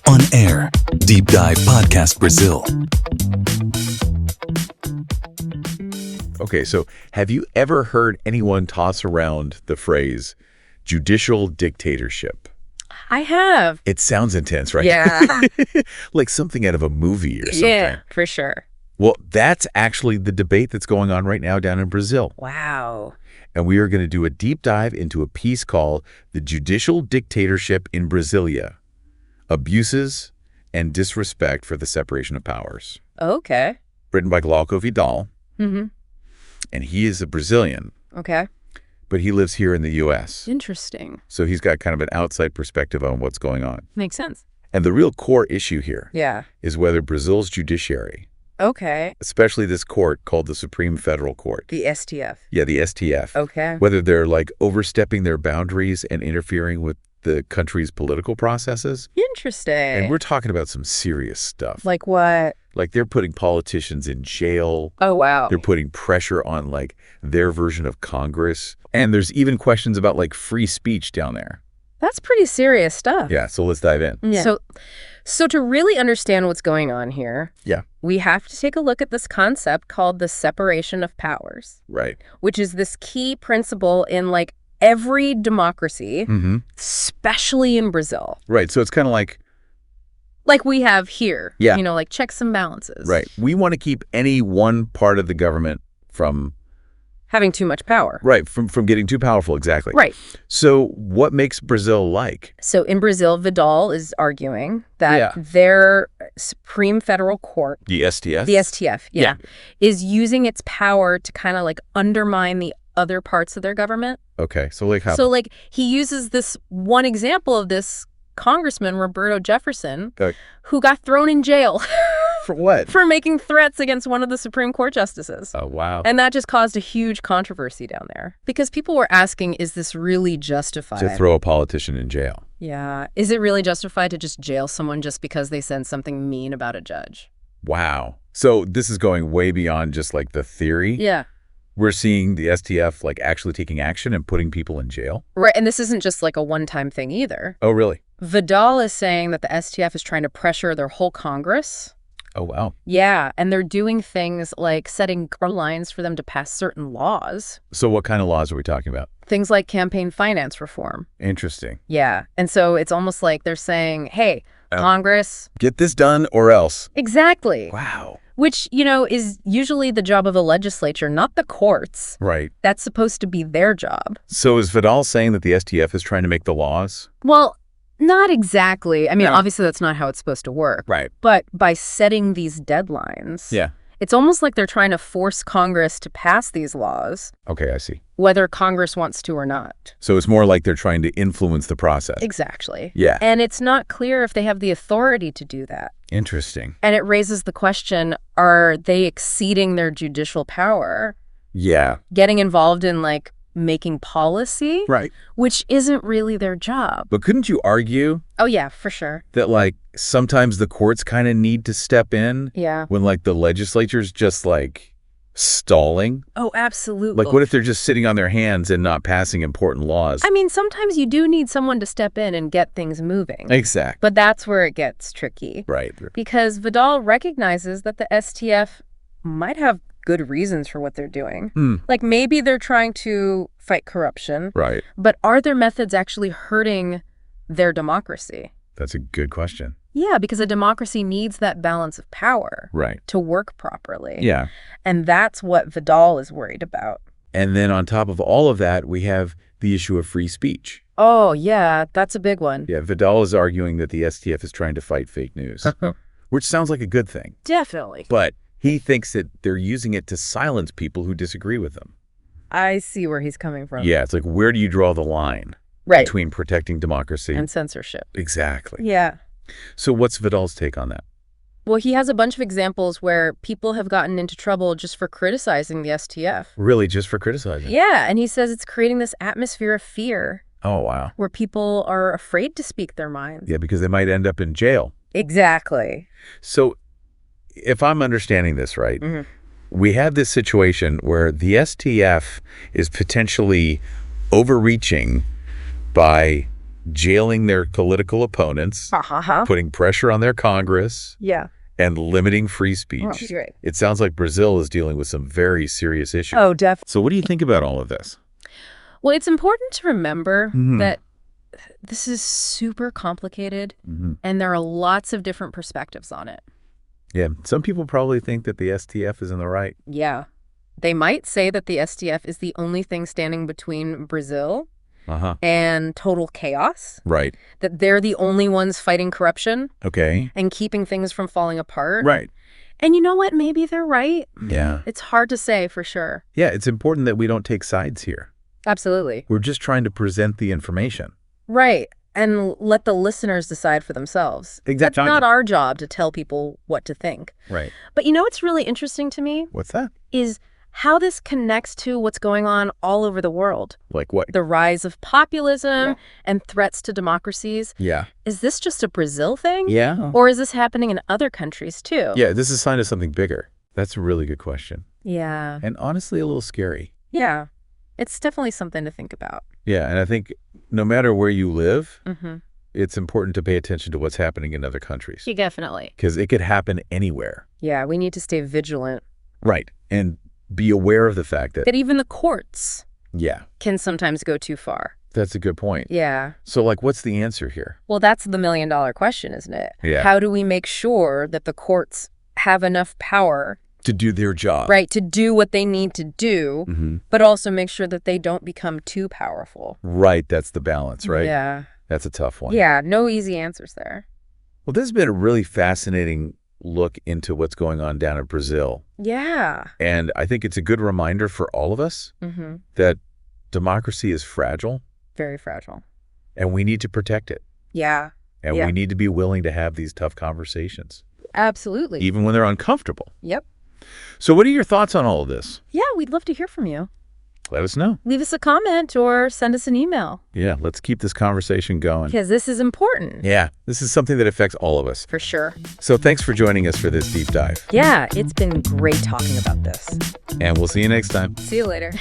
On Air, Deep Dive Podcast Brazil. Okay, so have you ever heard anyone toss around the phrase judicial dictatorship? I have. It sounds intense, right? Yeah. Like something out of a movie or something. Yeah, for sure. Well, that's actually the debate that's going on right now down in Brazil. Wow. And we are going to do a deep dive into a piece called The Judicial Dictatorship in Brasilia: Abuses and Disrespect for the Separation of Powers. Okay. Written by Glauco Vidal. Mm-hmm. And he is a Brazilian, Okay. but he lives here in the U.S. Interesting. So he's got kind of an outside perspective on what's going on. Makes sense. And the real core issue here Yeah. is whether Brazil's judiciary, Okay. especially this court called the Supreme Federal Court. The STF. Yeah, the STF. Okay. Whether they're like overstepping their boundaries and interfering with the country's political processes. Interesting. And we're talking about some serious stuff. Like what? Like they're putting politicians in jail. Oh, wow. They're putting pressure on like their version of Congress. And there's even questions about like free speech down there. That's pretty serious stuff. Yeah, so let's dive in. Yeah. So to really understand what's going on here, Yeah. we have to take a look at this concept called the separation of powers, Right. which is this key principle in like every democracy, Mm-hmm. especially in Brazil. Right. So it's kind of like, We have here. Yeah. You know, like checks and balances. right, we want to keep any one part of the government from, Having too much power. right, from getting too powerful. Exactly. Right. So what makes Brazil like? So in Brazil, Vidal is arguing that Yeah. their Supreme Federal Court, The STF? the STF, is using its power to kind of like undermine the other parts of their government. Okay. So like how? So like he uses this one example of this Congressman, Roberto Jefferson, Okay. who got thrown in jail For what? for making threats against one of the Supreme Court justices. Oh, wow. And that just caused a huge controversy down there because people were asking, is this really justified? To throw a politician in jail. Yeah. Is it really justified to just jail someone just because they said something mean about a judge? Wow. So this is going way beyond just like the theory. Yeah. We're seeing the STF like actually taking action and putting people in jail. Right. And this isn't just like a one-time thing either. Oh, really? Vidal is saying that the STF is trying to pressure their whole Congress. Oh, wow. Yeah. And they're doing things like setting lines for them to pass certain laws. So what kind of laws are we talking about? Things like campaign finance reform. Interesting. Yeah. And so it's almost like they're saying, hey, Congress. Get this done or else. Exactly. Wow. Which, you know, is usually the job of a legislature, not the courts. Right. That's supposed to be their job. So is Vidal saying that the STF is trying to make the laws? Well, not exactly. I mean, No. obviously that's not how it's supposed to work. Right. But by setting these deadlines, Yeah. it's almost like they're trying to force Congress to pass these laws, Okay, I see. whether Congress wants to or not. So it's more like they're trying to influence the process. Exactly. Yeah. And it's not clear if they have the authority to do that. Interesting. And it raises the question, are they exceeding their judicial power, Yeah. getting involved in like making policy, Right. which isn't really their job? But couldn't you argue Oh, yeah, for sure. that like sometimes the courts kind of need to step in Yeah. when like the legislature's just like stalling? Oh, absolutely. Like what if they're just sitting on their hands and not passing important laws? I mean, sometimes you do need someone to step in and get things moving. Exactly. But that's where it gets tricky. Right. Because Vidal recognizes that the STF might have good reasons for what they're doing. Like maybe they're trying to fight corruption, Right. but are their methods actually hurting their democracy? That's a good question. Yeah, because a democracy needs that balance of power Right. to work properly. Yeah. And that's what Vidal is worried about. And then on top of all of that, we have the issue of free speech. Oh, yeah, that's a big one. Yeah, Vidal is arguing that the STF is trying to fight fake news, which sounds like a good thing. Definitely. But he thinks that they're using it to silence people who disagree with them. I see where he's coming from. Yeah, it's like, where do you draw the line Right. between protecting democracy? And censorship. Exactly. Yeah. So what's Vidal's take on that? Well, he has a bunch of examples where people have gotten into trouble just for criticizing the STF. Really, just for criticizing? Yeah, and he says it's creating this atmosphere of fear Oh, wow. where people are afraid to speak their minds. Yeah, because they might end up in jail. Exactly. So if I'm understanding this right, Mhm. we have this situation where the STF is potentially overreaching by jailing their political opponents, putting pressure on their Congress, and limiting free speech. Right. It sounds like Brazil is dealing with some very serious issues. Oh, definitely. So what do you think about all of this? Well, it's important to remember that this is super complicated, and there are lots of different perspectives on it. Yeah, some people probably think that the STF is in the right. Yeah. They might say that the STF is the only thing standing between Brazil and total chaos. Right. That they're the only ones fighting corruption. Okay. And keeping things from falling apart. Right. And you know what? Maybe they're right. Yeah. It's hard to say for sure. Yeah, it's important that we don't take sides here. Absolutely. We're just trying to present the information. Right. And let the listeners decide for themselves. Exactly. That's not our job to tell people what to think. Right. But you know what's really interesting to me? What's that? Is how this connects to what's going on all over the world. Like what? The rise of populism and threats to democracies. Yeah. Is this just a Brazil thing? Yeah. Or is this happening in other countries too? Yeah, this is a sign of something bigger. That's a really good question. Yeah. And honestly, a little scary. Yeah. It's definitely something to think about. Yeah, and I think no matter where you live, it's important to pay attention to what's happening in other countries. Yeah, definitely. Because it could happen anywhere. Yeah, we need to stay vigilant. Right. And be aware of the fact that even the courts can sometimes go too far. That's a good point. Yeah. So, like, what's the answer here? Well, that's the million-dollar question, isn't it? Yeah. How do we make sure that the courts have enough power to do their job? Right, to do what they need to do, but also make sure that they don't become too powerful. Right, that's the balance, right? Yeah. That's a tough one. Yeah, no easy answers there. Well, this has been a really fascinating look into what's going on down in Brazil. Yeah. And I think it's a good reminder for all of us that democracy is fragile. Very fragile. And we need to protect it. Yeah. And we need to be willing to have these tough conversations. Absolutely. Even when they're uncomfortable. Yep. So what are your thoughts on all of this? Yeah, we'd love to hear from you. Let us know. Leave us a comment or send us an email. Yeah, let's keep this conversation going. Because this is important. Yeah, this is something that affects all of us. For sure. So thanks for joining us for this deep dive. Yeah, it's been great talking about this. And we'll see you next time. See you later.